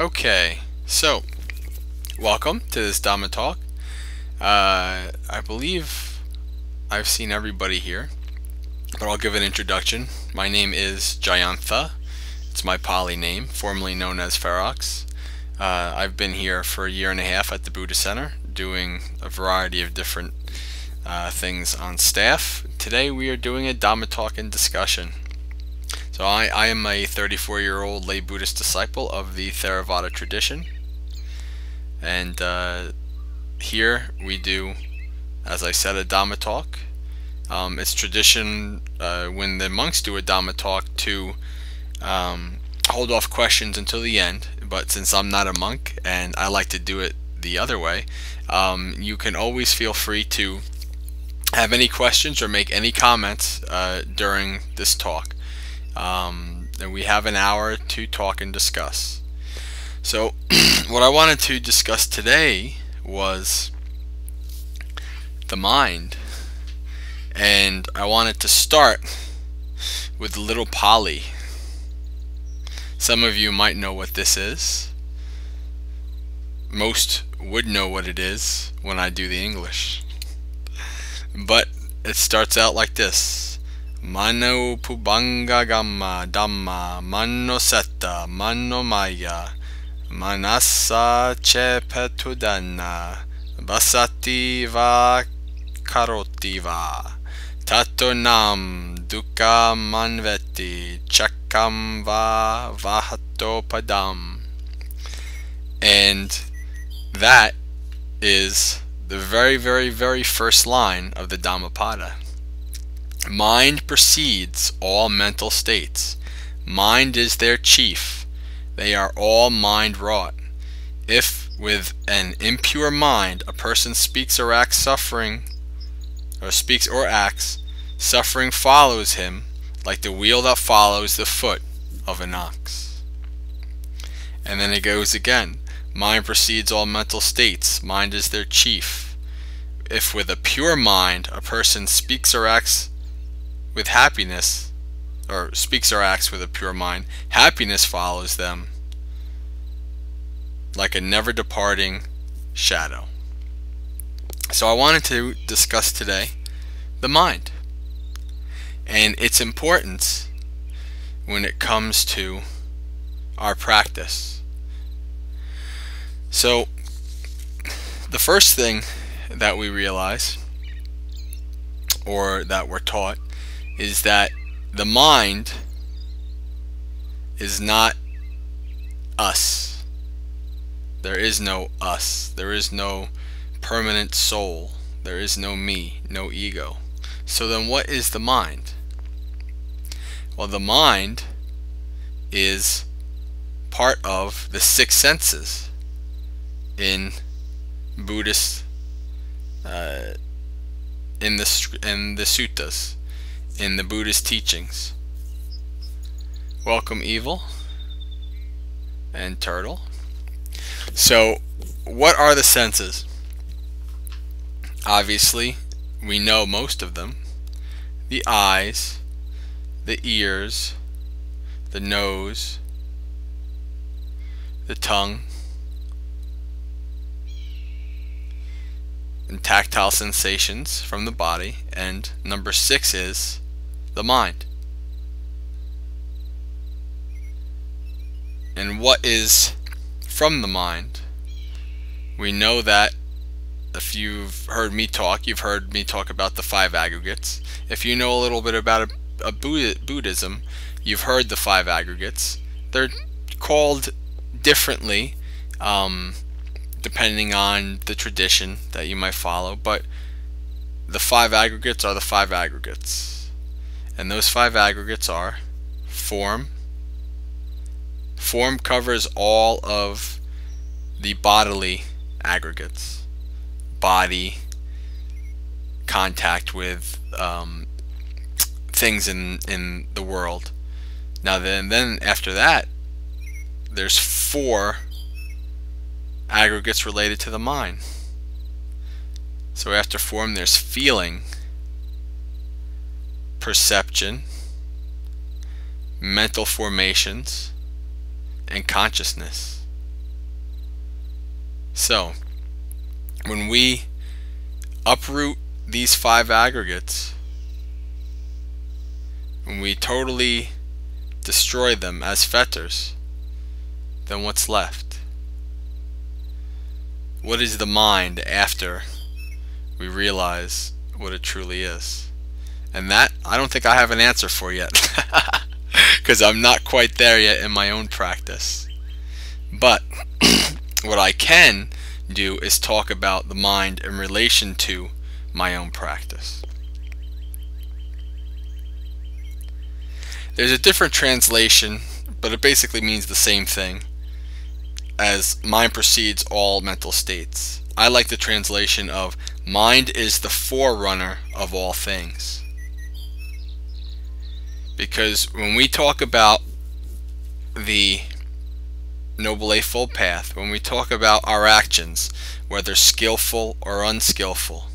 Okay, so welcome to this Dhamma talk. I believe I've seen everybody here, but I'll give an introduction. My name is Jayantha. It's my Pali name, formerly known as Ferox. I've been here for a year and a half at the Buddha Center, doing a variety of different things on staff. Today we are doing a Dhamma talk and discussion. So I am a 34-year-old lay Buddhist disciple of the Theravada tradition, and here we do, as I said, a Dhamma talk. It's tradition when the monks do a Dhamma talk to hold off questions until the end, but since I'm not a monk and I like to do it the other way, you can always feel free to have any questions or make any comments during this talk. And we have an hour to talk and discuss. So what I wanted to discuss today was the mind, and I wanted to start with a little Pali. Some of you might know what this is. Most would know what it is when I do the English, but it starts out like this: Mano pubanga gamma dhamma mano setta mano maya manasa cepetudana basati va karoti va tato nam dukkha manveti chakam va vahato padam. And that is the very first line of the Dhammapada. Mind precedes all mental states. Mind is their chief. They are all mind wrought. If with an impure mind a person speaks or acts, suffering follows him like the wheel that follows the foot of an ox. And then it goes again. Mind precedes all mental states. Mind is their chief. If with a pure mind a person speaks or acts with happiness, or speaks or acts with a pure mind, happiness follows them like a never departing shadow. So I wanted to discuss today the mind and its importance when it comes to our practice. So the first thing that we realize, or that we're taught, is that the mind is not us. There is no us. There is no permanent soul. There is no me, no ego. So then what is the mind? Well, the mind is part of the six senses in Buddhist, in the suttas, in the Buddhist teachings. Welcome, Evil and Turtle. So what are the senses? Obviously we know most of them: the eyes, the ears, the nose, the tongue, and tactile sensations from the body. And number 6 is the mind. And what is from the mind? We know that if you've heard me talk, you've heard me talk about the 5 aggregates. If you know a little bit about Buddhism, you've heard the 5 aggregates. They're called differently depending on the tradition that you might follow, but the 5 aggregates are the 5 aggregates. And those 5 aggregates are form. Form covers all of the bodily aggregates. Body, contact with things in the world. Now then after that, there's 4 aggregates related to the mind. So after form, there's feeling, perception, mental formations, and consciousness. So, when we uproot these 5 aggregates, when we totally destroy them as fetters, then what's left? What is the mind after we realize what it truly is? And that, I don't think I have an answer for yet, because I'm not quite there yet in my own practice. But what I can do is talk about the mind in relation to my own practice. There's a different translation, but it basically means the same thing as mind precedes all mental states. I like the translation of mind is the forerunner of all things. Because when we talk about the Noble Eightfold Path, when we talk about our actions, whether skillful or unskillful,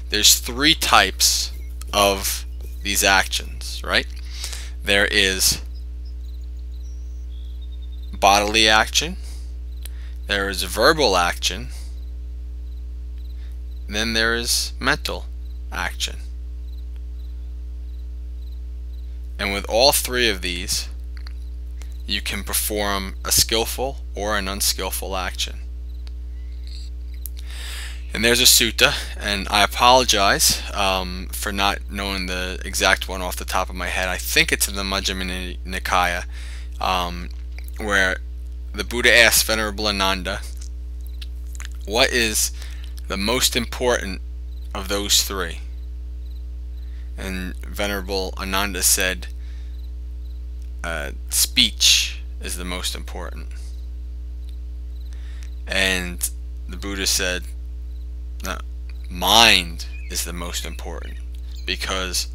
there's 3 types of these actions, right? There is bodily action, there is verbal action, and then there is mental action. And with all 3 of these, you can perform a skillful or an unskillful action. And there's a sutta, and I apologize for not knowing the exact one off the top of my head. I think it's in the Majjhima Nikaya, where the Buddha asked Venerable Ananda, what is the most important of those 3? And Venerable Ananda said, speech is the most important. And the Buddha said, no, mind is the most important, because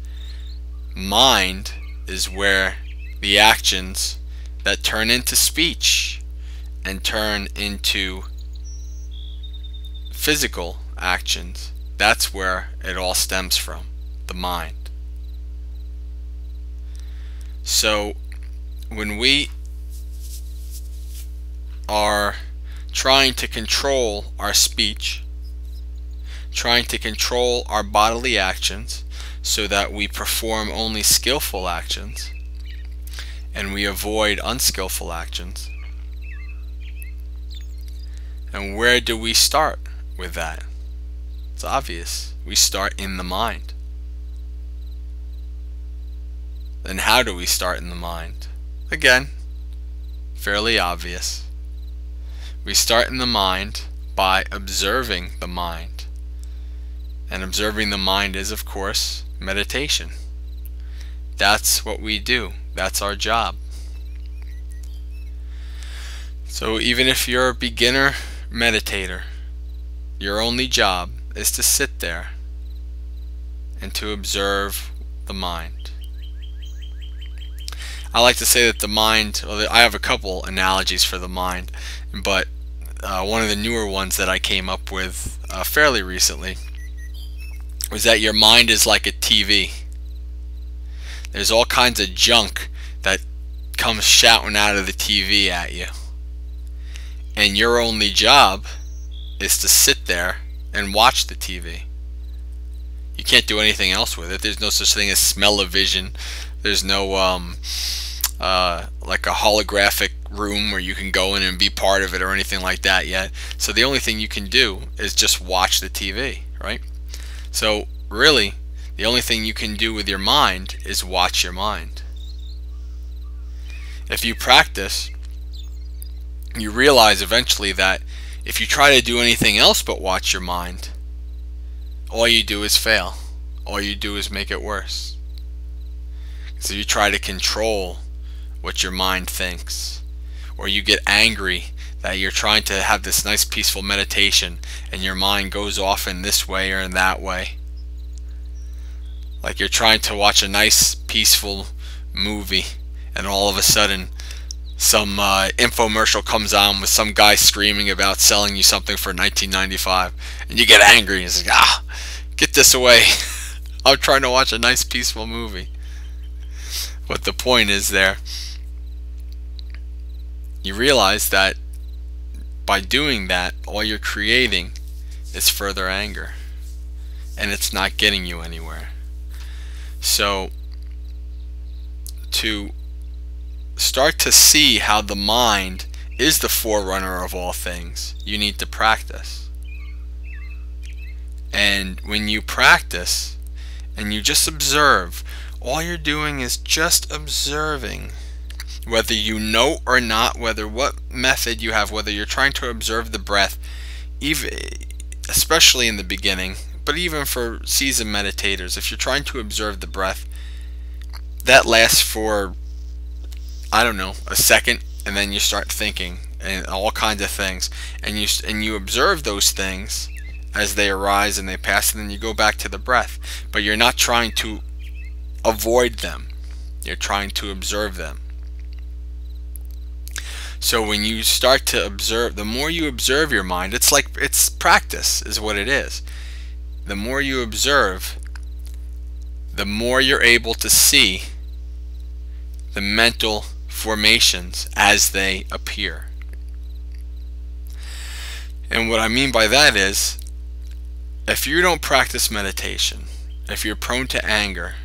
mind is where the actions that turn into speech and turn into physical actions, that's where it all stems from, the mind. So when we are trying to control our speech, trying to control our bodily actions so that we perform only skillful actions and we avoid unskillful actions, and where do we start with that? It's obvious. We start in the mind. Then how do we start in the mind? Again, fairly obvious. We start in the mind by observing the mind. And observing the mind is, of course, meditation. That's what we do. That's our job. So even if you're a beginner meditator, your only job is to sit there and to observe the mind. I like to say that the mind, well, I have a couple analogies for the mind, but one of the newer ones that I came up with fairly recently was that your mind is like a TV. There's all kinds of junk that comes shouting out of the TV at you. And your only job is to sit there and watch the TV. You can't do anything else with it. There's no such thing as smell-o-vision. There's no like a holographic room where you can go in and be part of it or anything like that yet. So the only thing you can do is just watch the TV, right? So really, the only thing you can do with your mind is watch your mind. If you practice, you realize eventually that if you try to do anything else but watch your mind, all you do is fail. All you do is make it worse. So you try to control what your mind thinks, or you get angry that you're trying to have this nice peaceful meditation and your mind goes off in this way or in that way. Like you're trying to watch a nice peaceful movie and all of a sudden some infomercial comes on with some guy screaming about selling you something for $19.95, and you get angry and say, get this away. I'm trying to watch a nice peaceful movie. But the point is there, you realize that by doing that, all you're creating is further anger, and it's not getting you anywhere. So to start to see how the mind is the forerunner of all things, you need to practice. And when you practice and you just observe, all you're doing is just observing. Whether you know or not, whether what method you have, whether you're trying to observe the breath, even especially in the beginning, but even for seasoned meditators, if you're trying to observe the breath, that lasts for, I don't know, a second, and then you start thinking and all kinds of things, and you observe those things as they arise and they pass, and then you go back to the breath. But you're not trying to avoid them, you're trying to observe them. So when you start to observe, the more you observe your mind, it's practice is what it is. The more you observe, the more you're able to see the mental formations as they appear. And what I mean by that is, if you don't practice meditation, if you're prone to anger,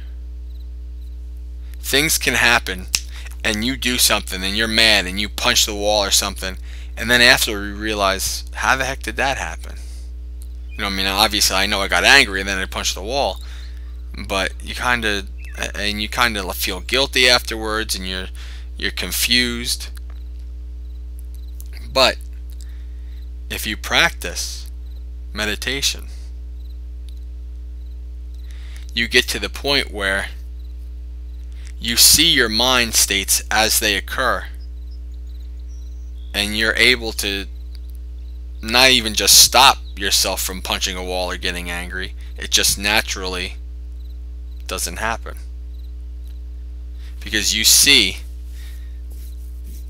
things can happen and you do something and you're mad and you punch the wall or something, and then after you realize, how the heck did that happen? You know, I mean, obviously I know I got angry and then I punched the wall, but you kind of feel guilty afterwards, and you're confused. But if you practice meditation, you get to the point where you see your mind states as they occur, and you're able to not even just stop yourself from punching a wall or getting angry. It just naturally doesn't happen, because you see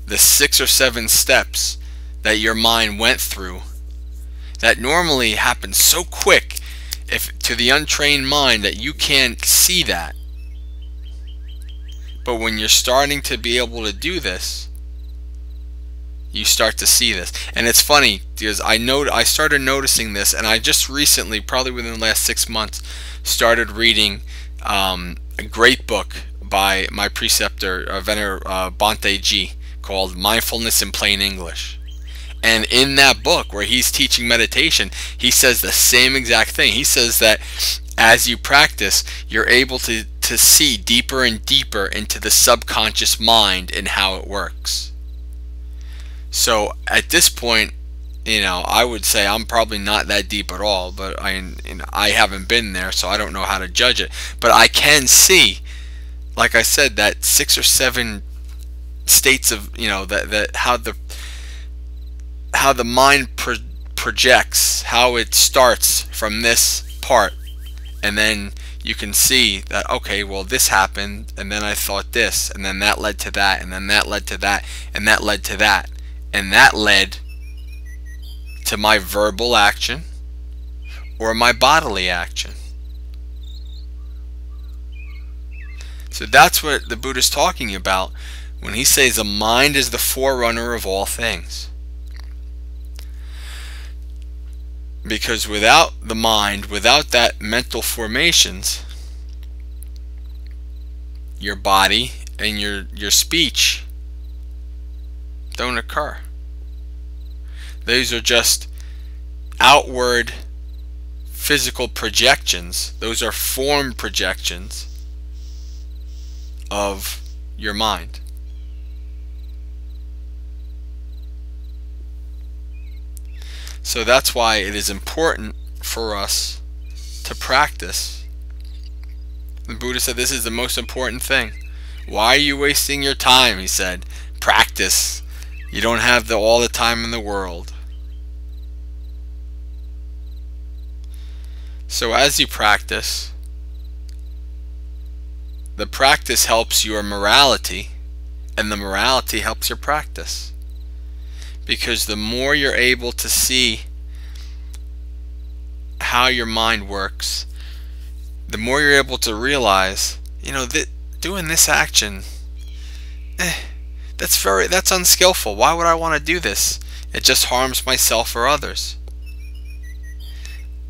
the 6 or 7 steps that your mind went through that normally happen so quick to the untrained mind that you can't see that. But when you're starting to be able to do this, you start to see this. And it's funny because I started noticing this, and I just recently, probably within the last 6 months, started reading a great book by my preceptor Vener Bhante Ji, called Mindfulness in Plain English. And in that book, where he's teaching meditation, he says the same exact thing. He says that as you practice, you're able to see deeper and deeper into the subconscious mind and how it works. So at this point, I would say I'm probably not that deep at all, but I haven't been there, so I don't know how to judge it. But I can see, like I said, that 6 or 7 states of, that how the mind projects, how it starts from this part, and then you can see that, okay, well, this happened, and then I thought this, and then that led to that, and then that led to that, and that led to that, and that led to my verbal action or my bodily action. So that's what the Buddha is talking about when he says the mind is the forerunner of all things. Because without the mind, without that mental formations, your body and your speech don't occur. Those are just outward physical projections. Those are form projections of your mind. So that's why it is important for us to practice. The Buddha said this is the most important thing. Why are you wasting your time? He said, practice. You don't have all the time in the world. So as you practice, the practice helps your morality, and the morality helps your practice. Because the more you're able to see how your mind works, the more you're able to realize, that doing this action, that's unskillful. Why would I want to do this? It just harms myself or others.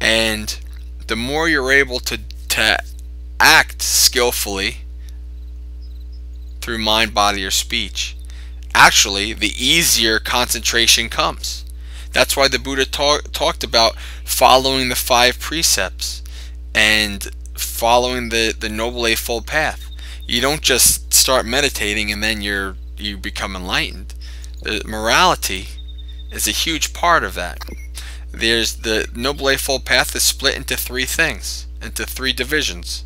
And the more you're able to act skillfully through mind, body, or speech, actually, the easier concentration comes. That's why the Buddha talked about following the 5 precepts and following the Noble Eightfold Path. You don't just start meditating and then you become enlightened. The morality is a huge part of that. There's the Noble Eightfold Path is split into 3 things, into 3 divisions: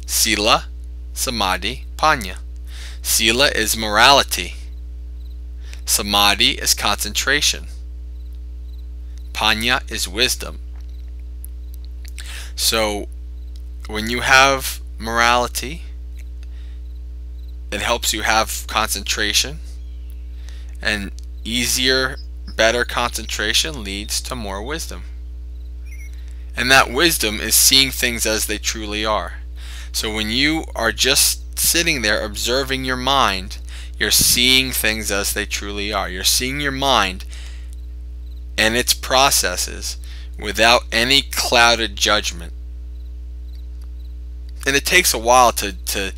Sila, Samadhi, Panya. Sila is morality. Samadhi is concentration. Panya is wisdom. So when you have morality, it helps you have concentration, and easier, better concentration leads to more wisdom. And that wisdom is seeing things as they truly are. So when you are just sitting there observing your mind, you're seeing things as they truly are. You're seeing your mind and its processes without any clouded judgment. And it takes a while to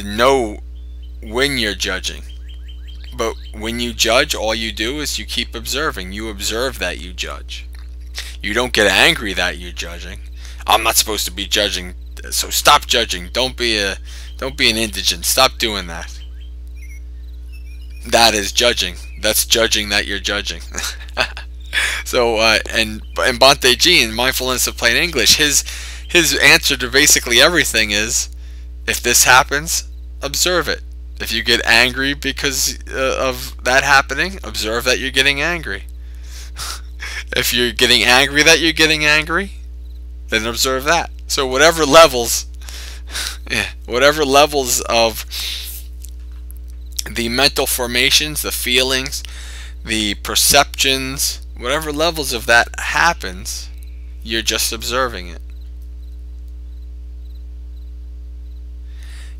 know when you're judging. But when you judge, all you do is you keep observing. You observe that you judge. You don't get angry that you're judging. I'm not supposed to be judging, so stop judging. Don't be an indigent. Stop doing that. That is judging. That's judging that you're judging. So and Bhante G, in Mindfulness of Plain English, his answer to basically everything is, if this happens, observe it. If you get angry because of that happening, observe that you're getting angry. If you're getting angry that you're getting angry, then observe that. So whatever levels of the mental formations, the feelings, the perceptions, whatever levels of that happens, you're just observing it.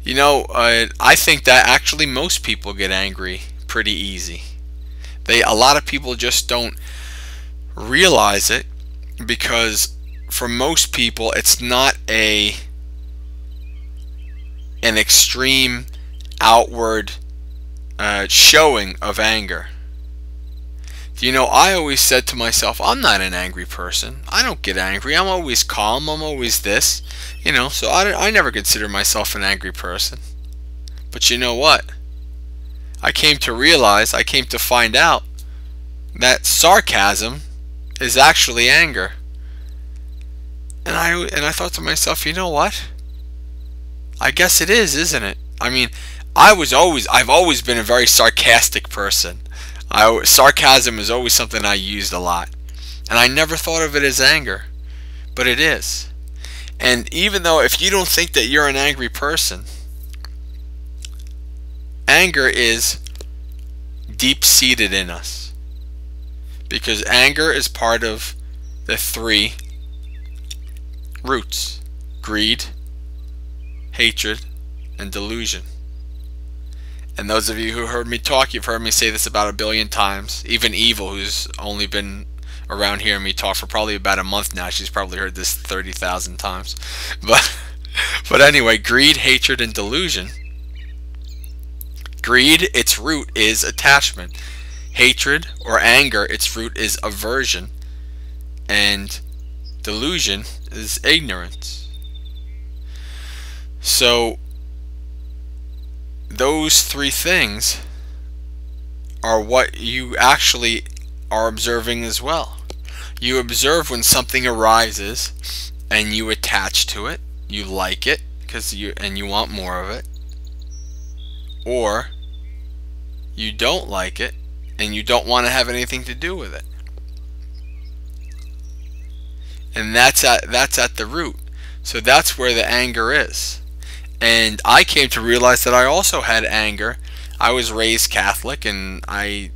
You know, I think that actually most people get angry pretty easy. A lot of people just don't realize it, because for most people it's not an extreme outward showing of anger. You know, I always said to myself, I'm not an angry person. I don't get angry. I'm always calm. I'm always this. You know, so I never consider myself an angry person. But you know what? I came to find out that sarcasm is actually anger. And I thought to myself, you know what? I guess it is, isn't it? I mean, I've always been a very sarcastic person. Sarcasm is always something I used a lot. And I never thought of it as anger. But it is. And even though if you don't think that you're an angry person, anger is deep-seated in us. Because anger is part of the 3 roots: greed, hatred, and delusion. And those of you who heard me talk, you've heard me say this about 1 billion times. Even Evil, who's only been around hearing me talk for probably about a month now, she's probably heard this 30,000 times. But anyway, greed, hatred, and delusion. Greed, its root is attachment. Hatred or anger, its root is aversion. And delusion is ignorance. So those 3 things are what you actually are observing as well. You observe when something arises and you attach to it, you like it and you want more of it, or you don't like it and you don't want to have anything to do with it. And that's at the root. So that's where the anger is. And I came to realize that I also had anger. I was raised Catholic, and I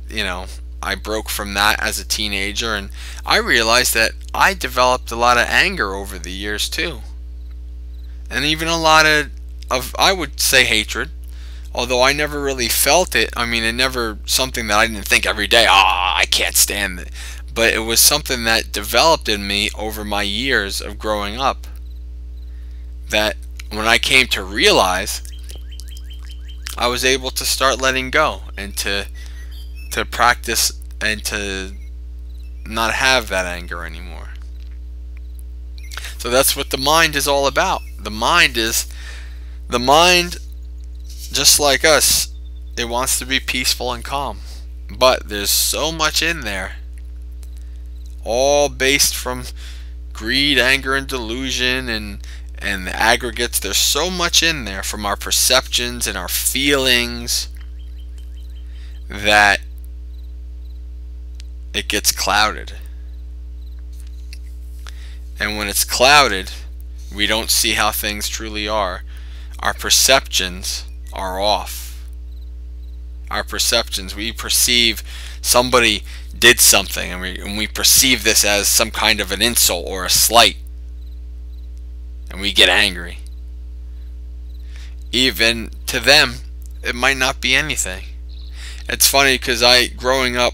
broke from that as a teenager, and I realized that I developed a lot of anger over the years too. And even a lot of I would say hatred, although I never really felt it. I mean, it never something that I didn't think every day, ah, I can't stand it. But it was something that developed in me over my years of growing up, that when I came to realize, I was able to start letting go and to practice and to not have that anger anymore. So that's what the mind is all about. The mind, just like us, it wants to be peaceful and calm. But there's so much in there, all based from greed, anger, and delusion, and the aggregates. There's so much in there from our perceptions and our feelings that it gets clouded. And when it's clouded, we don't see how things truly are. Our perceptions are off. Our perceptions, we perceive somebody did something, and we perceive this as some kind of an insult or a slight, and we get angry. Even to them, it might not be anything. It's funny because growing up,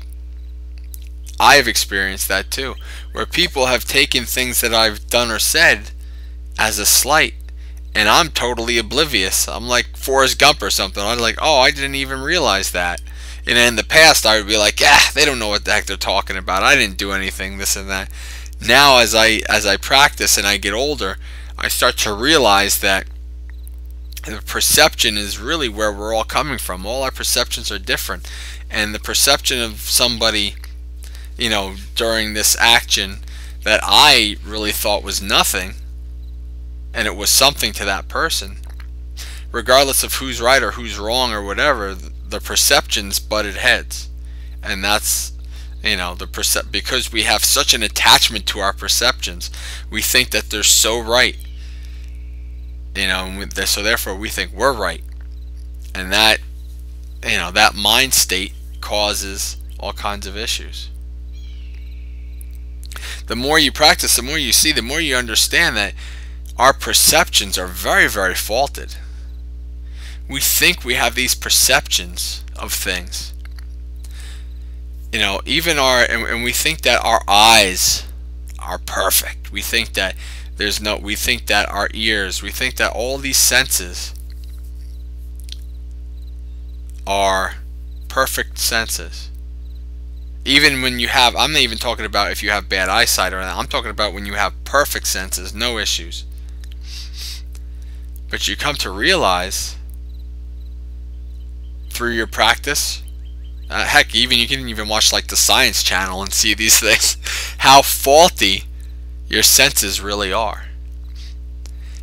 I've experienced that too, where people have taken things that I've done or said as a slight, and I'm totally oblivious. I'm like Forrest Gump or something. I'm like, oh, I didn't even realize that. And in the past, I would be like, they don't know what the heck they're talking about. I didn't do anything, this and that. Now, as I practice and I get older, I start to realize that the perception is really where we're all coming from. All our perceptions are different, and the perception of somebody, during this action that I really thought was nothing, and it was something to that person, regardless of who's right or who's wrong or whatever, the perceptions butted heads. And that's, because we have such an attachment to our perceptions, we think that they're so right, so therefore we think we're right, and that, that mind state causes all kinds of issues. The more you practice, the more you see, the more you understand that our perceptions are very, very faulted. We think we have these perceptions of things. Even and we think that our eyes are perfect. We think that we think that our ears, we think that all these senses are perfect senses. Even when you have, I'm not even talking about if you have bad eyesight or anything. I'm talking about when you have perfect senses, no issues. But you come to realize through your practice, heck, even you can even watch like the Science Channel and see these things, how faulty your senses really are.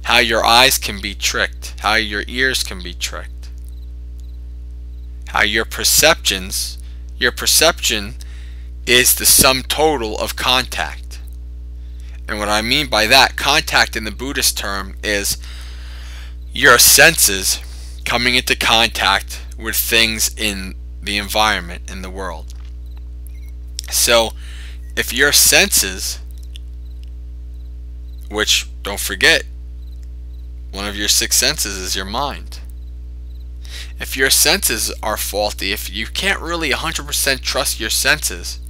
How your eyes can be tricked, how your ears can be tricked. How your perception is the sum total of contact. And what I mean by that, contact in the Buddhist term is your senses coming into contact with things in the environment, in the world. So if your senses, which, don't forget, one of your 6 senses is your mind. If your senses are faulty, if you can't really 100% trust your senses,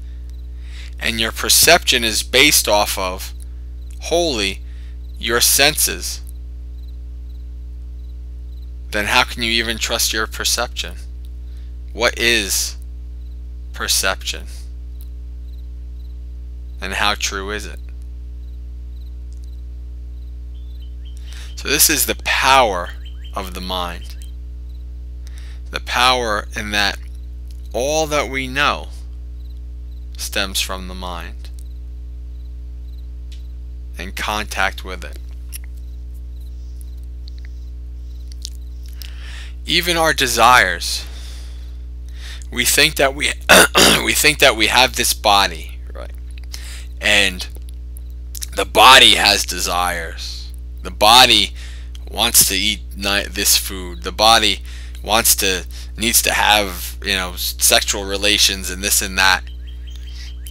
and your perception is based off of wholly your senses, then how can you even trust your perception? What is perception? And how true is it? So this is the power of the mind. The power in that all that we know stems from the mind and contact with it. Even our desires, we think that we have this body, right? And the body has desires. The body wants to eat this food. The body needs to have, sexual relations and this and that.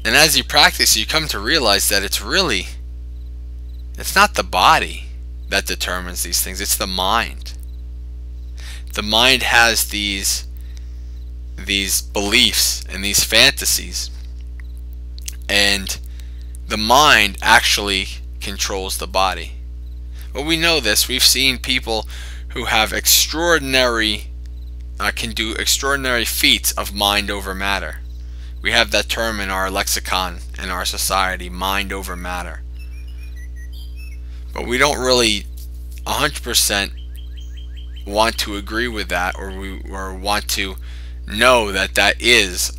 And as you practice, you come to realize that it's not the body that determines these things, it's the mind. the mind has these beliefs and these fantasies, and the mind actually controls the body. Well, we know this. We've seen people who have can do extraordinary feats of mind over matter. We have that term in our lexicon in our society, mind over matter. But we don't really 100% want to agree with that, or want to know that that is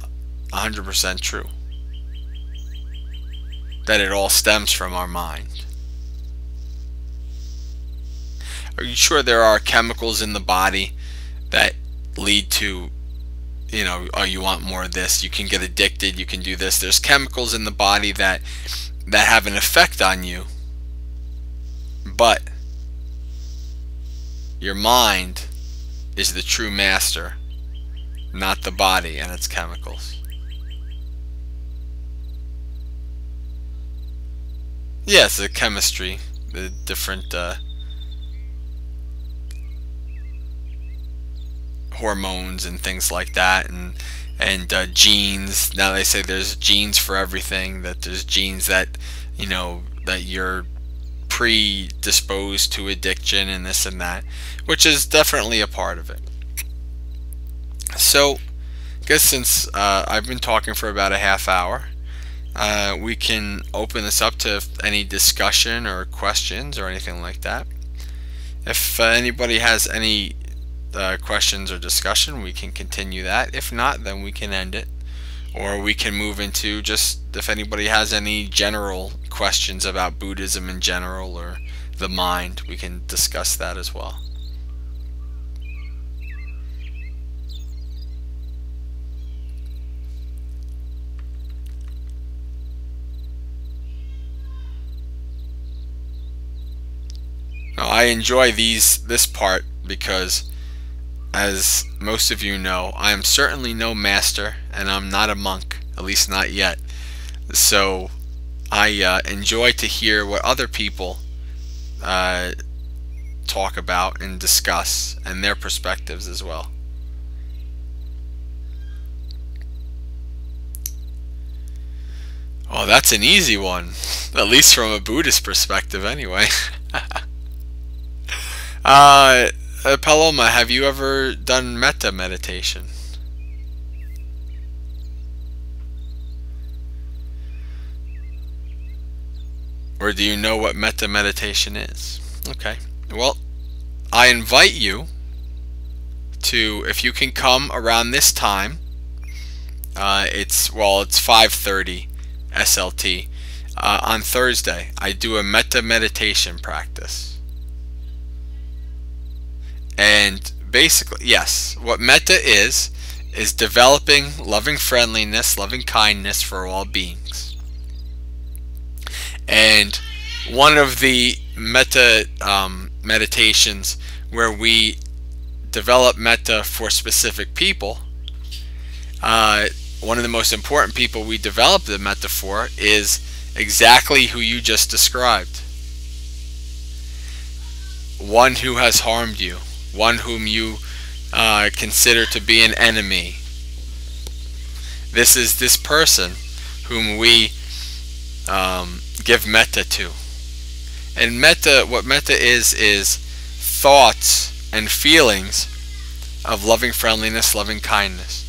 100% true. That it all stems from our mind. Are you sure there are chemicals in the body that lead to, oh, you want more of this, you can get addicted, you can do this? There's chemicals in the body that have an effect on you, but your mind is the true master, not the body and its chemicals. Yes, the chemistry, the different hormones and things like that, and genes. Now they say there's genes for everything, that there's genes that, that you're predisposed to addiction and this and that, which is definitely a part of it. So I guess since I've been talking for about a half hour, we can open this up to any discussion or questions or anything like that. If anybody has any questions or discussion, we can continue that. If not, then we can end it, or we can move into just, if anybody has any general questions about Buddhism in general or the mind, we can discuss that as well. Now, I enjoy this part because, as most of you know, I am certainly no master, and I'm not a monk, at least not yet. So I enjoy to hear what other people talk about and discuss, and their perspectives as well. Oh, that's an easy one, at least from a Buddhist perspective anyway. Paloma, have you ever done metta meditation? Or do you know what metta meditation is? Okay. Well, I invite you to, if you can come around this time, it's 5:30 SLT on Thursday. I do a metta meditation practice. And basically, yes, what metta is developing loving friendliness, loving kindness for all beings. And one of the metta meditations where we develop metta for specific people, one of the most important people we develop the metta for is exactly who you just described. One who has harmed you, one whom you consider to be an enemy. This is this person whom we give metta to. And metta, what metta is thoughts and feelings of loving friendliness, loving kindness.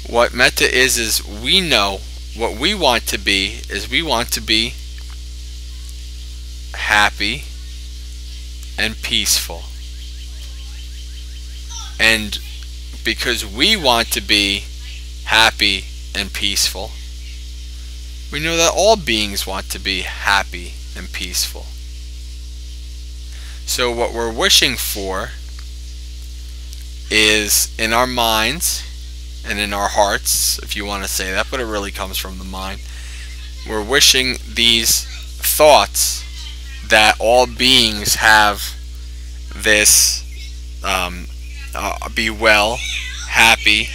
What metta is we know what we want to be, is we want to be happy and peaceful. And because we want to be happy and peaceful, we know that all beings want to be happy and peaceful. So what we're wishing for is, in our minds and in our hearts, if you want to say that, but it really comes from the mind, we're wishing these thoughts that all beings have this be well, happy,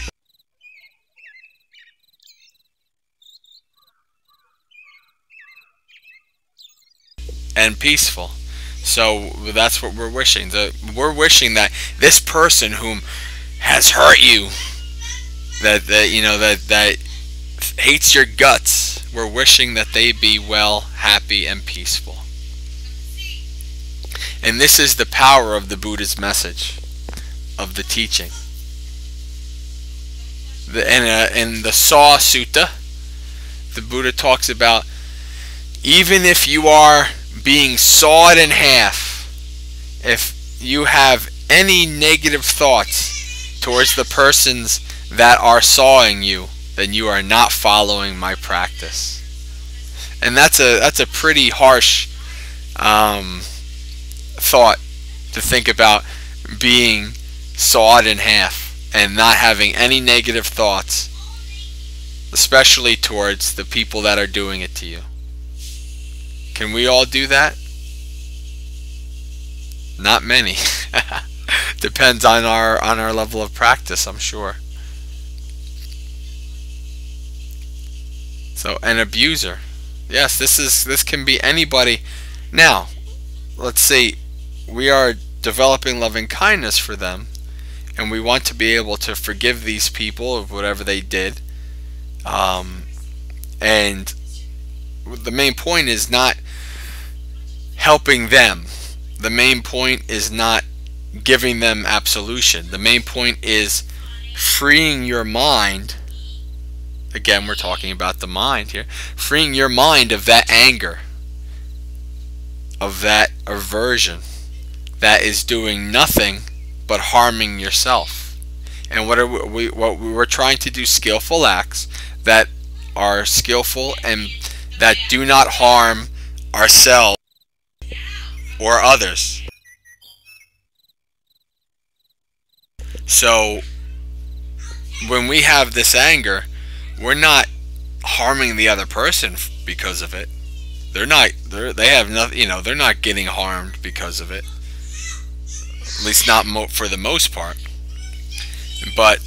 and peaceful. So that's what we're wishing. We're wishing that this person whom has hurt you, that hates your guts, we're wishing that they be well, happy, and peaceful. And this is the power of the Buddha's message, of the teaching. In the Saw Sutta, the Buddha talks about, even if you are being sawed in half, if you have any negative thoughts towards the persons that are sawing you, then you are not following my practice. And that's a pretty harsh thought to think about, being sawed in half and not having any negative thoughts, especially towards the people that are doing it to you. Can we all do that? Not many. Depends on our level of practice, I'm sure. So, an abuser. Yes, this can be anybody. Now, let's say we are developing loving kindness for them, and we want to be able to forgive these people of whatever they did. And the main point is not helping them. The main point is not giving them absolution. The main point is freeing your mind. Again, we're talking about the mind here. Freeing your mind of that anger, of that aversion that is doing nothing but harming yourself. And what we're trying to do, skillful acts that are skillful and that do not harm ourselves or others. So when we have this anger, we're not harming the other person because of it. They have nothing, they're not getting harmed because of it. At least not for the most part. But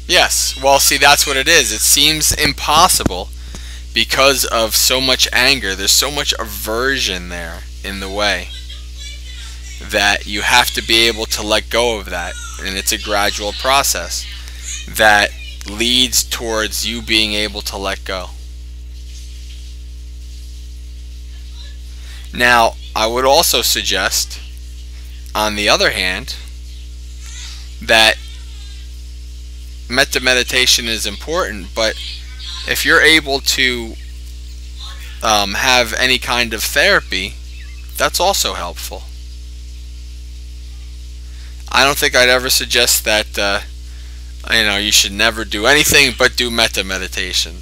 yes, well, see, that's what it is. It seems impossible because of so much anger. There's so much aversion there in the way that you have to be able to let go of that. And it's a gradual process that leads towards you being able to let go. Now, I would also suggest, on the other hand, that metta meditation is important, but if you're able to have any kind of therapy, that's also helpful. I don't think I'd ever suggest that you should never do anything but do metta meditation.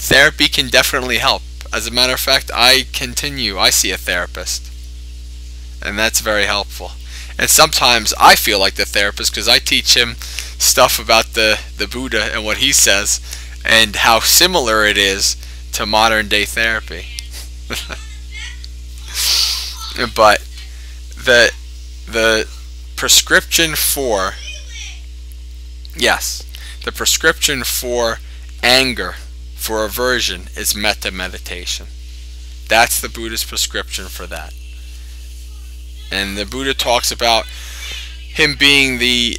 Therapy can definitely help. As a matter of fact, I see a therapist, and that's very helpful. And sometimes I feel like the therapist because I teach him stuff about the Buddha and what he says and how similar it is to modern day therapy. But the prescription for anger, for aversion, is metta meditation. That's the Buddha's prescription for that. And the Buddha talks about him being the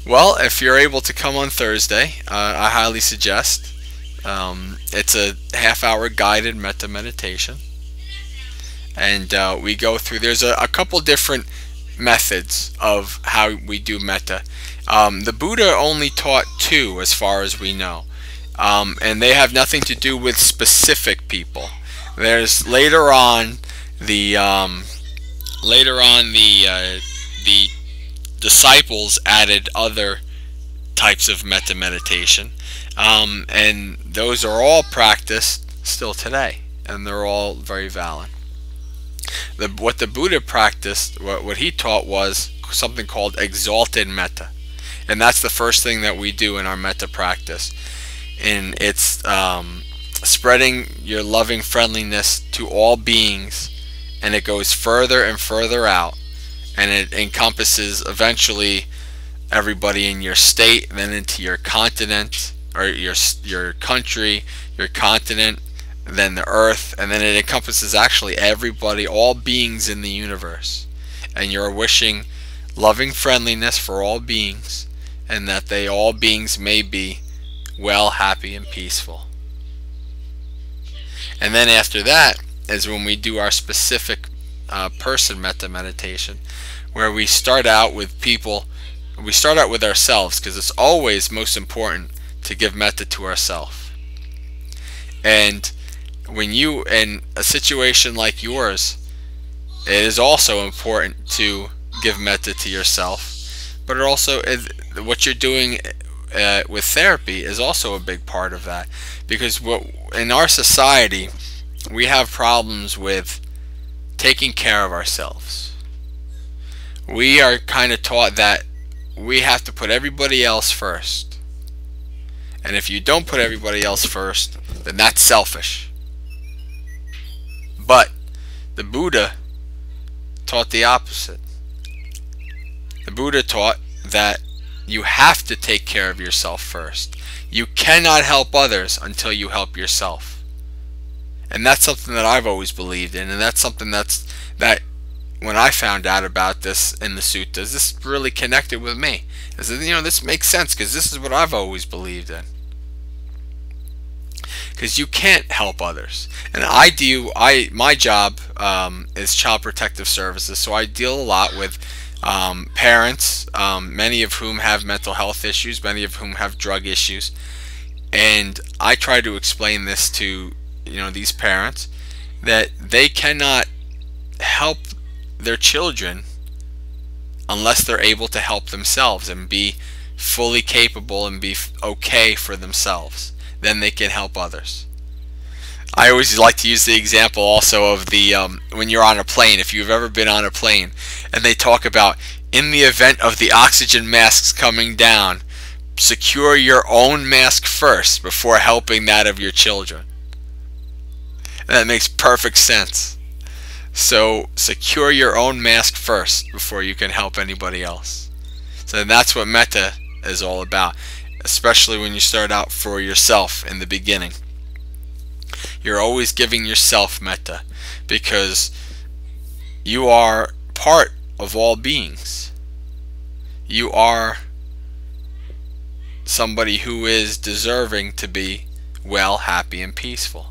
well, if you're able to come on Thursday, I highly suggest. It's a half-hour guided metta meditation, and we go through. There's a couple different methods of how we do metta. The Buddha only taught 2, as far as we know, and they have nothing to do with specific people. There's later on the disciples added other types of metta meditation, and those are all practiced still today, and they're all very valid. What the Buddha practiced, what he taught, was something called exalted metta, and that's the first thing that we do in our metta practice. And it's spreading your loving friendliness to all beings, and it goes further and further out, and it encompasses eventually everybody in your state, then into your continent, or your country, your continent, then the earth, and then it encompasses actually everybody, all beings in the universe. And you're wishing loving friendliness for all beings, and that they all beings may be well, happy, and peaceful. And then after that is when we do our specific person metta meditation, where we start out with people. We start out with ourselves, because it's always most important to give metta to ourselves. And when you, in a situation like yours, it is also important to give metta to yourself. But it also, what you're doing with therapy is also a big part of that, because in our society we have problems with taking care of ourselves. We are kind of taught that we have to put everybody else first, and if you don't put everybody else first, then that's selfish. But the Buddha taught the opposite. The Buddha taught that you have to take care of yourself first. You cannot help others until you help yourself. And that's something that I've always believed in, and that's something that when I found out about this in the suttas, this really connected with me. I said, this makes sense, because this is what I've always believed in. Because you can't help others, and my job is child protective services, so I deal a lot with parents, many of whom have mental health issues, many of whom have drug issues, and I try to explain this to these parents, that they cannot help their children unless they're able to help themselves and be fully capable and be okay for themselves. Then they can help others. I always like to use the example also of the when you're on a plane, if you've ever been on a plane, and they talk about, in the event of the oxygen masks coming down, secure your own mask first before helping that of your children. And that makes perfect sense. So secure your own mask first before you can help anybody else. So that's what metta is all about, especially when you start out for yourself in the beginning. You're always giving yourself metta, because you are part of all beings. You are somebody who is deserving to be well, happy, and peaceful.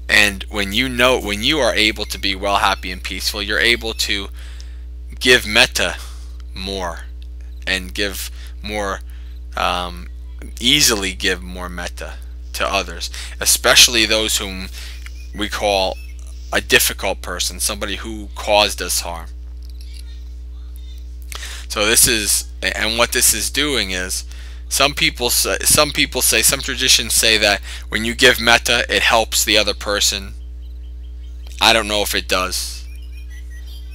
And when you are able to be well, happy, and peaceful, you're able to give metta more, and give more, easily give more metta to others, especially those whom we call a difficult person, somebody who caused us harm. So this is, and what this is doing is, some traditions say that when you give metta, it helps the other person. I don't know if it does,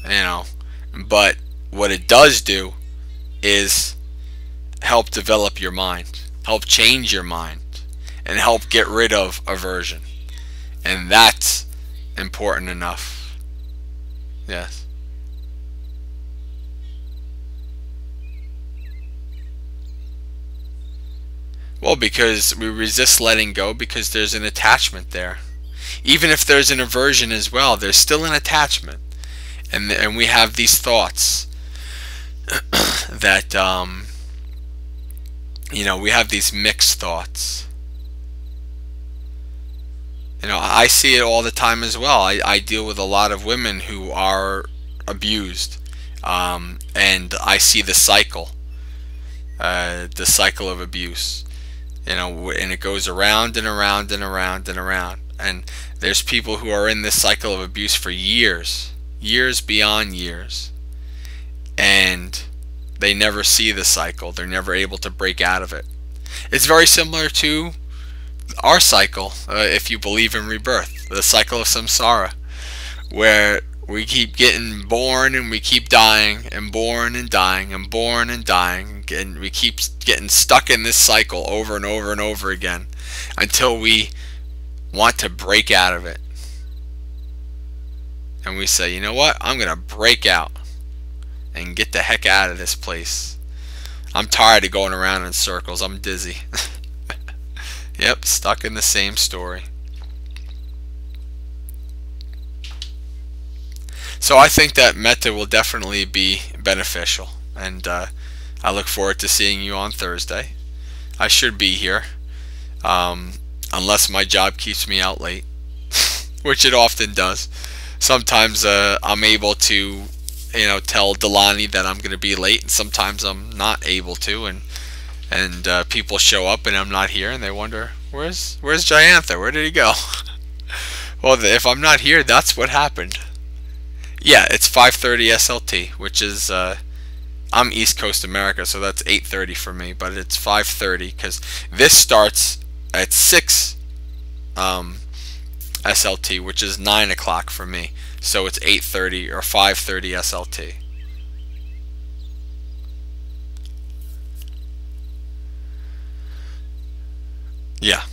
but what it does do is help develop your mind, help change your mind, and help get rid of aversion. And that's important enough. Yes. Well, because we resist letting go, because there's an attachment there. Even if there's an aversion as well, there's still an attachment. And we have these thoughts that, we have these mixed thoughts. I see it all the time as well. I deal with a lot of women who are abused, and I see the cycle of abuse, and it goes around and around and around and around. And there's people who are in this cycle of abuse for years beyond years, and they never see the cycle. They're never able to break out of it. It's very similar to our cycle, if you believe in rebirth, the cycle of samsara, where we keep getting born and we keep dying and born and dying and born and dying, and we keep getting stuck in this cycle over and over and over again until we want to break out of it. And we say, you know what, I'm going to break out and get the heck out of this place. I'm tired of going around in circles. I'm dizzy. Yep, stuck in the same story. So I think that metta will definitely be beneficial, and I look forward to seeing you on Thursday. I should be here, unless my job keeps me out late, which it often does. Sometimes I'm able to, tell Delani that I'm going to be late, and sometimes I'm not able to, and people show up and I'm not here, and they wonder, where's Jayantha? Where did he go? Well, if I'm not here, that's what happened. Yeah, it's 5:30 SLT, which is I'm East Coast America, so that's 8:30 for me, but it's 5:30 because this starts at 6 SLT, which is 9 o'clock for me, so it's 8:30 or 5:30 SLT. Yeah.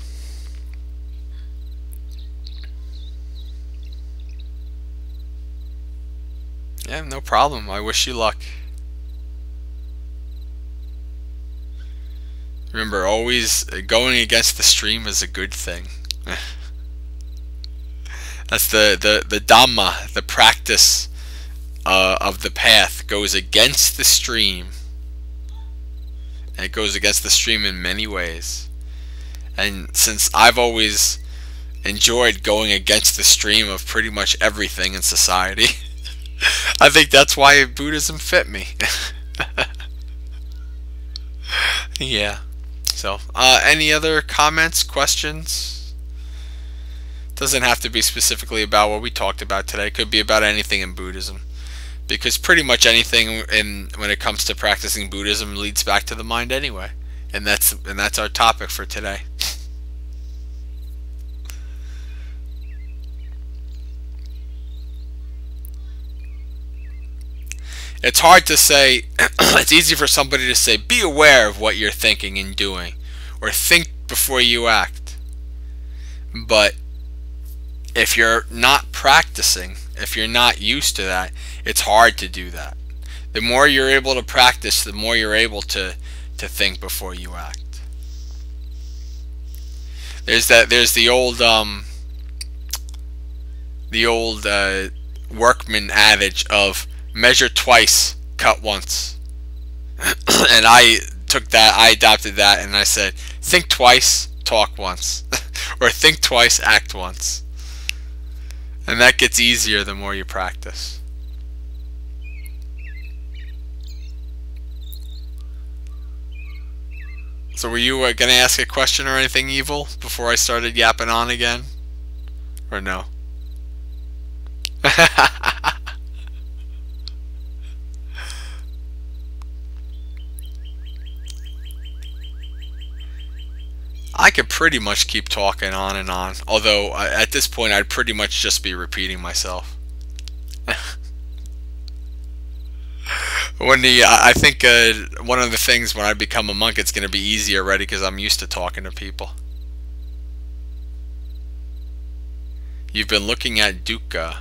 Yeah, no problem. I wish you luck. Remember, always going against the stream is a good thing. That's the Dhamma, the practice of the path goes against the stream. And it goes against the stream in many ways. And since I've always enjoyed going against the stream of pretty much everything in society, I think that's why Buddhism fit me. Yeah. So, any other comments, questions? Doesn't have to be specifically about what we talked about today. It could be about anything in Buddhism, because pretty much anything when it comes to practicing Buddhism leads back to the mind anyway, and that's our topic for today. It's hard to say, it's easy for somebody to say, be aware of what you're thinking and doing, or think before you act. But if you're not practicing, if you're not used to that, it's hard to do that. The more you're able to practice, the more you're able to think before you act. There's the old workman adage of measure twice, cut once. And I adopted that, and I said, think twice, talk once. Or think twice, act once. And that gets easier the more you practice. So were you going to ask a question or anything, Evil, before I started yapping on again? Or no? I could pretty much keep talking on and on, although at this point I'd pretty much just be repeating myself. I think one of the things when I become a monk, it's going to be easy already because I'm used to talking to people. You've been looking at dukkha.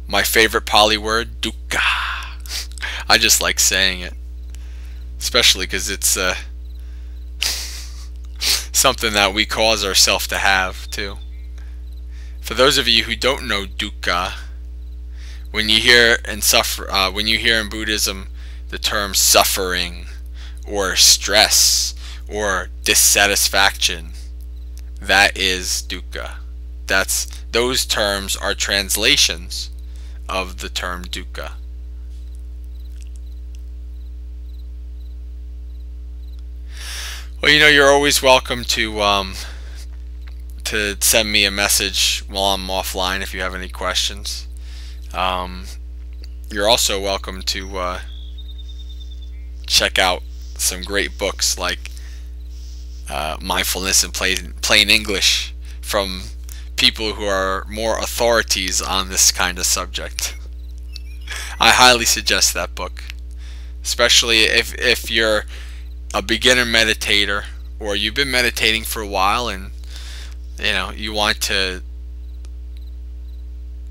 My favorite Pali word, dukkha. I just like saying it, especially because it's something that we cause ourselves to have too. For those of you who don't know dukkha, when you hear in Buddhism the term suffering or stress or dissatisfaction, that is dukkha. Those terms are translations of the term dukkha. Well, you're always welcome to send me a message while I'm offline if you have any questions. you're also welcome to check out some great books like Mindfulness in Plain English from people who are more authorities on this kind of subject. I highly suggest that book, especially if you're a beginner meditator or you've been meditating for a while and you want to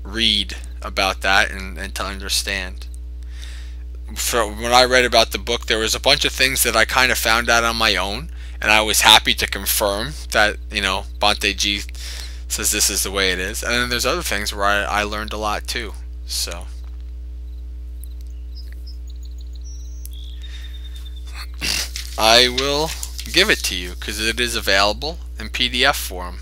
read about that and to understand. When I read about the book, there was a bunch of things that I kind of found out on my own, and I was happy to confirm that Bhante G says this is the way it is. And then there's other things where I learned a lot too. So I will give it to you because it is available in PDF form.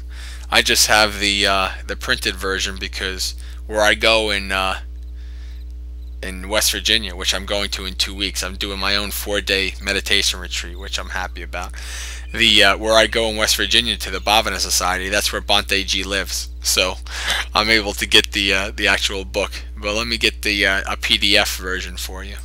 I just have the printed version because where I go in West Virginia, which I'm going to in 2 weeks, I'm doing my own 4-day meditation retreat, which I'm happy about. Where I go in West Virginia to the Bhavana Society, that's where Bhante G lives. So I'm able to get the actual book. But let me get a PDF version for you.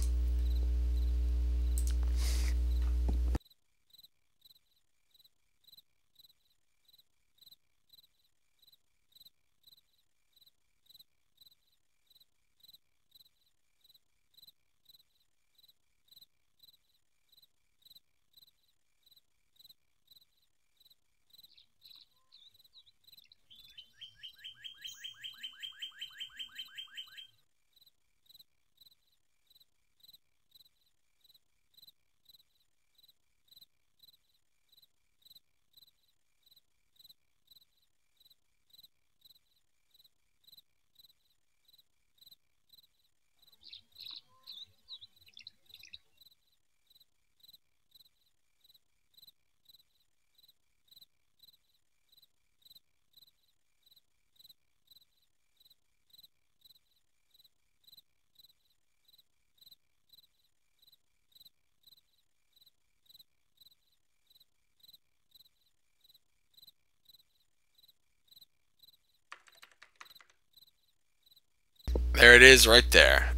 There it is right there.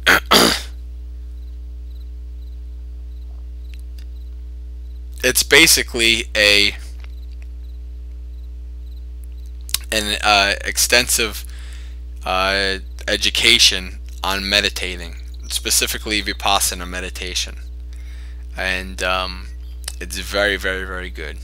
It's basically an extensive education on meditating, specifically Vipassana meditation, and it's very, very, very good.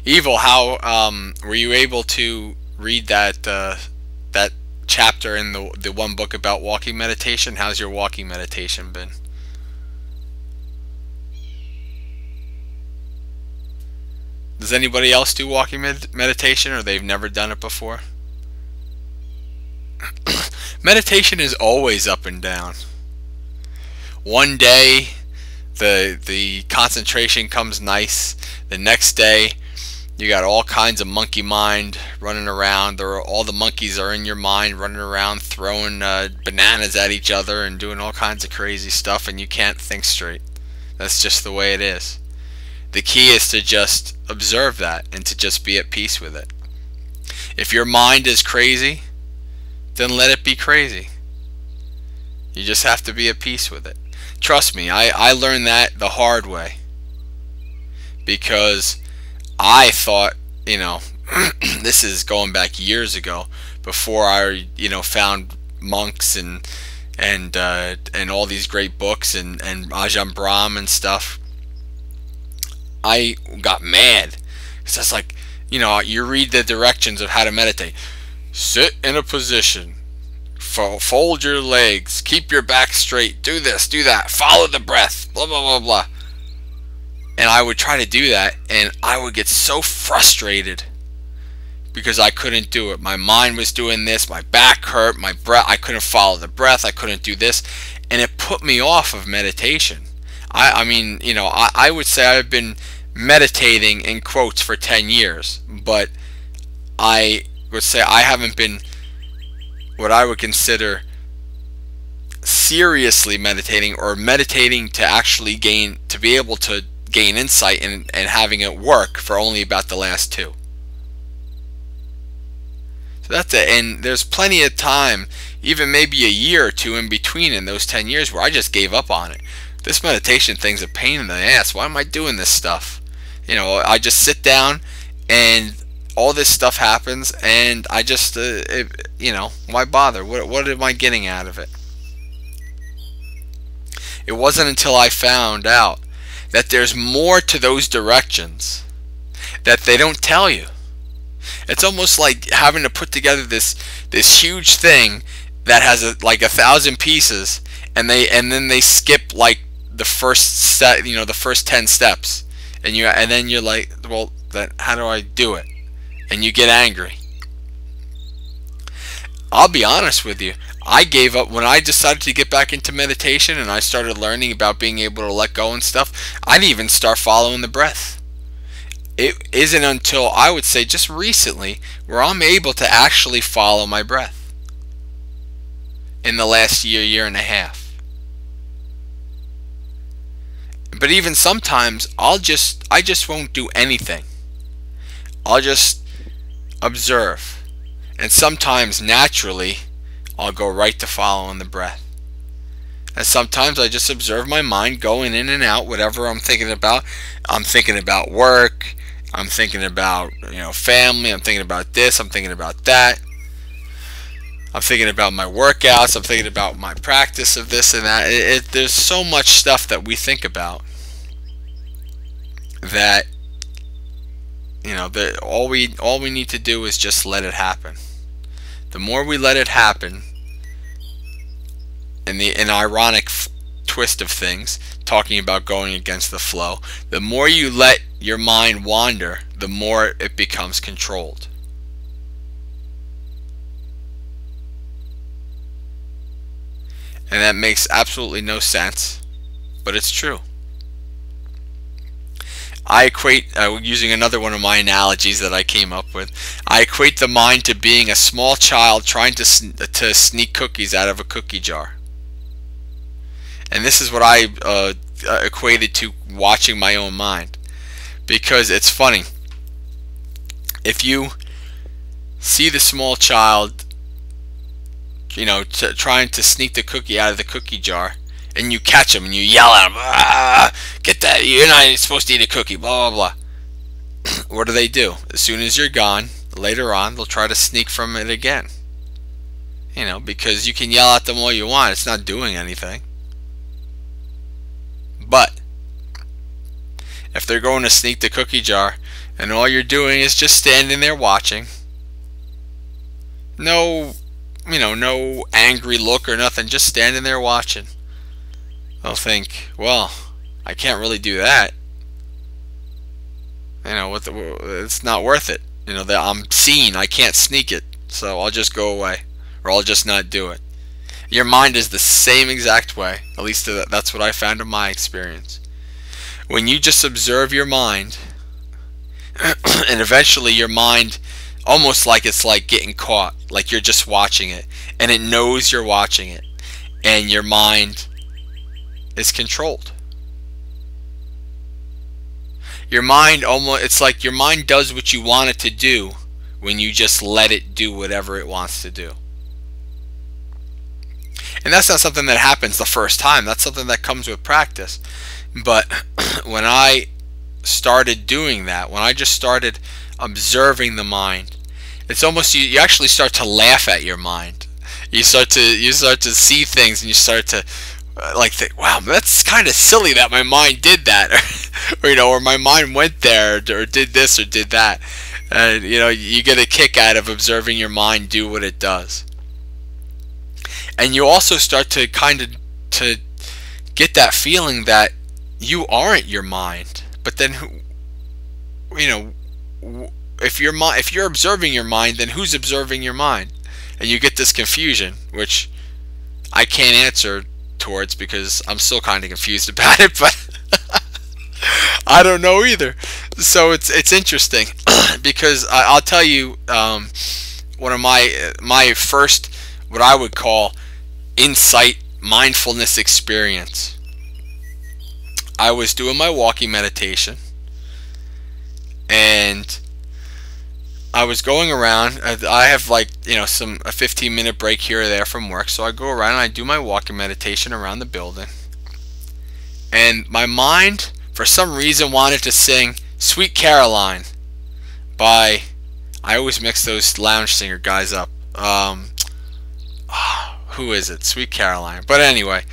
Evil, how were you able to read that chapter in the one book about walking meditation? How's your walking meditation been? Does anybody else do walking meditation, or they've never done it before? Meditation is always up and down. One day the concentration comes nice. The next day you got all kinds of monkey mind running around. All the monkeys are in your mind running around throwing bananas at each other and doing all kinds of crazy stuff, and you can't think straight. That's just the way it is. The key is to just observe that and to just be at peace with it. If your mind is crazy, then let it be crazy. You just have to be at peace with it. Trust me, I learned that the hard way, because I thought, this is going back years ago, before I, found monks and all these great books and Ajahn Brahm and stuff. I got mad because I was like, you read the directions of how to meditate. Sit in a position, fold your legs, keep your back straight, do this, do that, follow the breath, blah, blah, blah, blah. And I would try to do that, and I would get so frustrated because I couldn't do it. My mind was doing this, my back hurt, my breath, I couldn't follow the breath, I couldn't do this, and it put me off of meditation. I would say I've been meditating in quotes for 10 years, but I would say I haven't been what I would consider seriously meditating, or meditating to actually be able to gain insight, and having it work for only about the last 2. So that's it. And there's plenty of time, even maybe a year or 2 in between in those 10 years, where I just gave up on it. This meditation thing's a pain in the ass. Why am I doing this stuff? I just sit down and all this stuff happens, and I just, why bother? What am I getting out of it? It wasn't until I found out that there's more to those directions that they don't tell you. It's almost like having to put together this huge thing that has like 1,000 pieces, and then they skip like the first step, the first 10 steps, and then you're like, well, then how do I do it? And you get angry. I'll be honest with you. I gave up when I decided to get back into meditation, and I started learning about being able to let go and stuff. I didn't even start following the breath. It isn't until, I would say, just recently where I'm able to actually follow my breath. In the last year and a half. But even sometimes I just won't do anything. I'll just observe. And sometimes naturally I'll go right to following the breath. And sometimes I just observe my mind going in and out, whatever I'm thinking about. I'm thinking about work. I'm thinking about, family. I'm thinking about this. I'm thinking about that. I'm thinking about my workouts. I'm thinking about my practice of this and that. There's so much stuff that we think about that, that all we need to do is just let it happen. The more we let it happen, in an ironic twist of things, talking about going against the flow, the more you let your mind wander, the more it becomes controlled. And that makes absolutely no sense, but it's true. I equate, using another one of my analogies that I came up with, I equate the mind to being a small child trying to sneak cookies out of a cookie jar. And this is what I equated to watching my own mind. Because it's funny. If you see the small child, trying to sneak the cookie out of the cookie jar, and you catch him and you yell at him, "Ah, get that, you're not supposed to eat a cookie, blah, blah, blah." What do? As soon as you're gone, later on, they'll try to sneak from it again. Because you can yell at them all you want. It's not doing anything. But if they're going to sneak the cookie jar, and all you're doing is just standing there watching, no angry look or nothing, just standing there watching, they'll think, well, I can't really do that. It's not worth it. That I'm seen, I can't sneak it, so I'll just go away, or I'll just not do it. Your mind is the same exact way. At least that's what I found in my experience. When you just observe your mind, and eventually your mind, almost like it's like getting caught, like you're just watching it, and it knows you're watching it, and your mind is controlled. Your mind it's like your mind does what you want it to do when you just let it do whatever it wants to do. And that's not something that happens the first time. That's something that comes with practice. But when I started doing that, when I just started observing the mind, it's almost, you actually start to laugh at your mind. You start to see things, and you start to think, wow, that's kind of silly that my mind did that, or my mind went there, or did this or did that. And you get a kick out of observing your mind do what it does. And you also start to to get that feeling that you aren't your mind. But then, if you're observing your mind, then who's observing your mind? And you get this confusion, which I can't answer towards because I'm still kind of confused about it, but I don't know either. So it's interesting because I'll tell you, one of my first, what I would call insight mindfulness experience. I was doing my walking meditation, and I was going around. I have like, a 15-minute break here or there from work, so I go around and I do my walking meditation around the building. And my mind, for some reason, wanted to sing "Sweet Caroline" by, I always mix those lounge singer guys up. Who is it? Sweet Caroline. But anyway,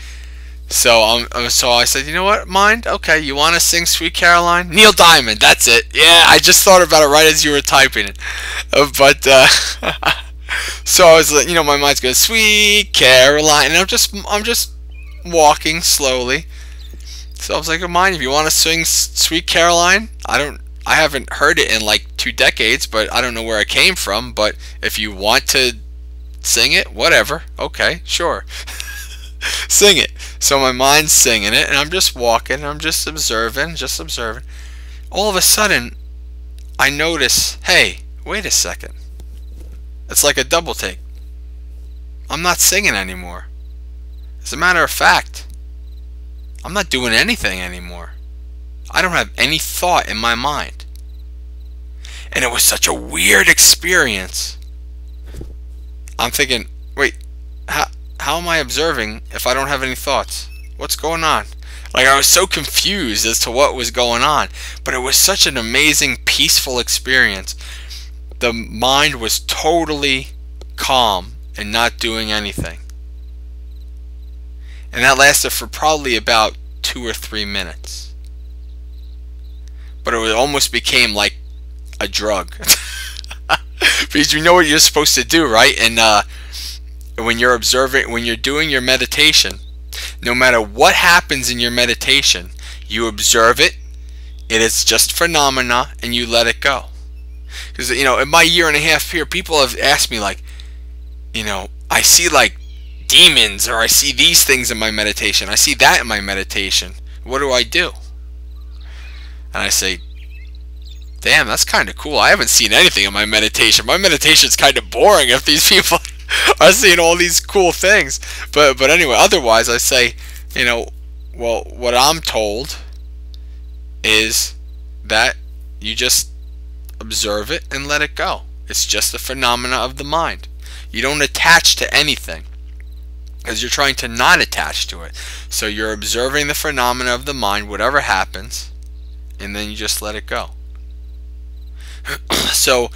so I said, you know what, mind? Okay, you want to sing Sweet Caroline? Neil Diamond, that's it. Yeah, I just thought about it right as you were typing it. So I was like, my mind's going, Sweet Caroline, and I'm just walking slowly. So I was like, mind, if you want to sing Sweet Caroline, I haven't heard it in like 2 decades, but I don't know where it came from. But if you want to sing it, whatever. Okay, sure. Sing it. So my mind's singing it, and I'm just walking, I'm just observing. All of a sudden, I notice, hey, wait a second. It's like a double take. I'm not singing anymore. As a matter of fact, I'm not doing anything anymore. I don't have any thought in my mind. And it was such a weird experience. I'm thinking, wait, how am I observing if I don't have any thoughts? What's going on? Like, I was so confused as to what was going on. But it was such an amazing, peaceful experience. The mind was totally calm and not doing anything. And that lasted for probably about 2 or 3 minutes. But it almost became like a drug. Because you know what you're supposed to do, right? And when you're observing, when you're doing your meditation, no matter what happens in your meditation, you observe it. It is just phenomena, and you let it go. Because, in my 1.5 years here, people have asked me, like, I see like demons, or I see these things in my meditation, I see that in my meditation. What do I do? And I say, damn, that's kind of cool. I haven't seen anything in my meditation. My meditation's kind of boring if these people are seeing all these cool things. But anyway, otherwise I say, well, what I'm told is that you just observe it and let it go. It's just a phenomena of the mind. You don't attach to anything, because you're trying to not attach to it. So you're observing the phenomena of the mind, whatever happens, and then you just let it go. So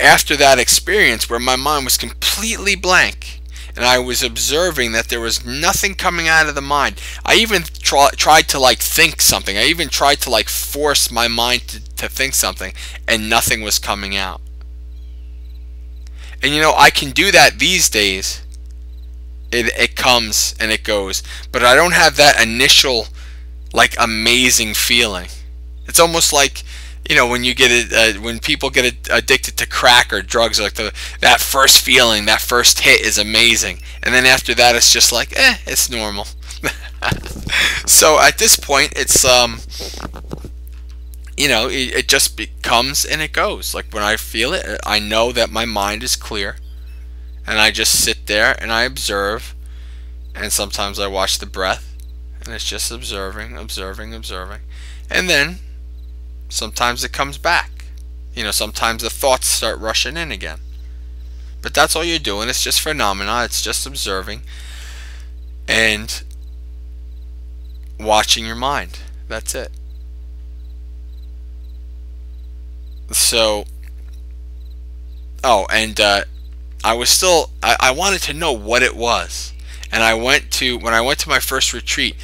after that experience where my mind was completely blank and I was observing that there was nothing coming out of the mind, I even tried to like think something. I even tried to like force my mind to think something, and nothing was coming out. And I can do that these days. It comes and it goes, but I don't have that initial like amazing feeling. It's almost like, when you get when people get addicted to crack or drugs, like that first feeling, that first hit is amazing, and then after that it's just like, it's normal. So at this point, it's it just comes and it goes. Like when I feel it, I know that my mind is clear, and I just sit there and I observe, and sometimes I watch the breath, and it's just observing, and then sometimes it comes back. Sometimes the thoughts start rushing in again. But that's all you're doing. It's just phenomena. It's just observing and watching your mind. That's it. So, and I wanted to know what it was. And when I went to my first retreat,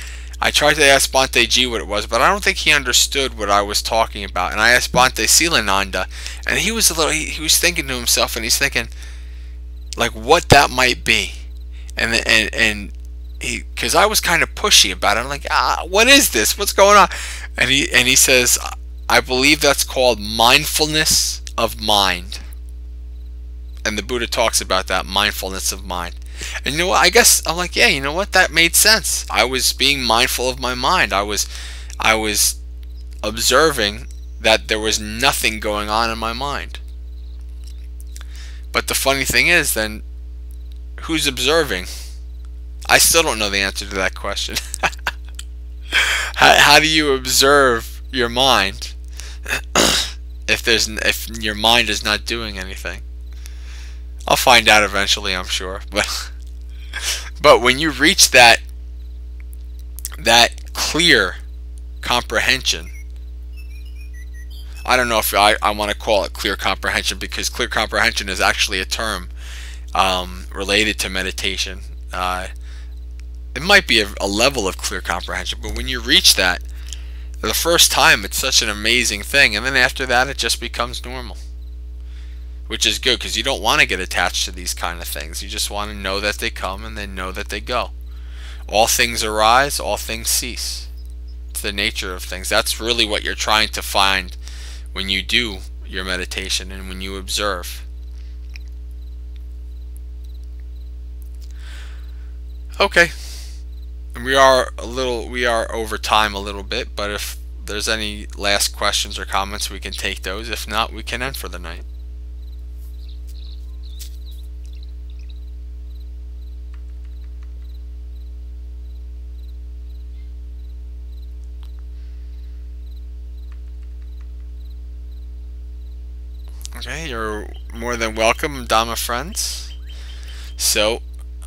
I tried to ask Bhante G what it was, but I don't think he understood what I was talking about. And I asked Bhante Silananda, and he was thinking to himself, and he's thinking like what that might be. And because I was kind of pushy about it. I'm like, what is this? What's going on? And he says, I believe that's called mindfulness of mind. And the Buddha talks about that, mindfulness of mind. And I guess I'm like, yeah, that made sense. I was being mindful of my mind. I was observing that there was nothing going on in my mind. But the funny thing is, then, who's observing? I still don't know the answer to that question. How do you observe your mind if your mind is not doing anything? I'll find out eventually, I'm sure. But when you reach that clear comprehension, I don't know if I want to call it clear comprehension, because clear comprehension is actually a term related to meditation. It might be a level of clear comprehension, but when you reach that, the first time, it's such an amazing thing, and then after that it just becomes normal, which is good, because you don't want to get attached to these kind of things. You just want to know that they come and then know that they go. All things arise, all things cease. It's the nature of things. That's really what you're trying to find when you do your meditation and when you observe. Okay. We are over time a little bit, but if there's any last questions or comments, we can take those. If not, we can end for the night. Okay, you're more than welcome, Dhamma friends. So,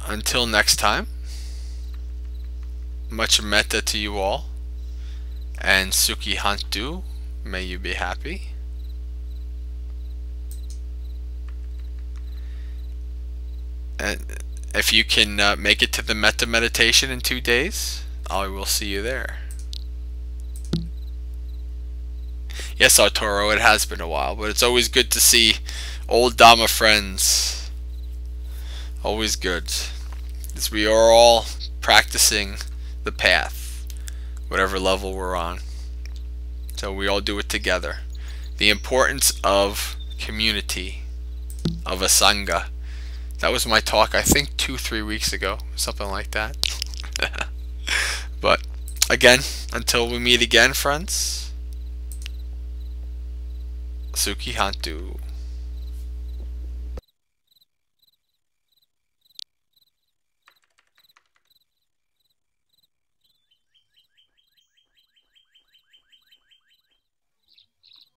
until next time, much metta to you all, and Sukhi Hantu, may you be happy. And if you can make it to the metta meditation in 2 days, I will see you there. Yes, Arturo, it has been a while, but it's always good to see old Dhamma friends. Always good, as we are all practicing the path, whatever level we're on. So we all do it together. The importance of community, of a sangha. That was my talk, I think 2-3 weeks ago, something like that. But again, until we meet again, friends, Sukhi Hantu.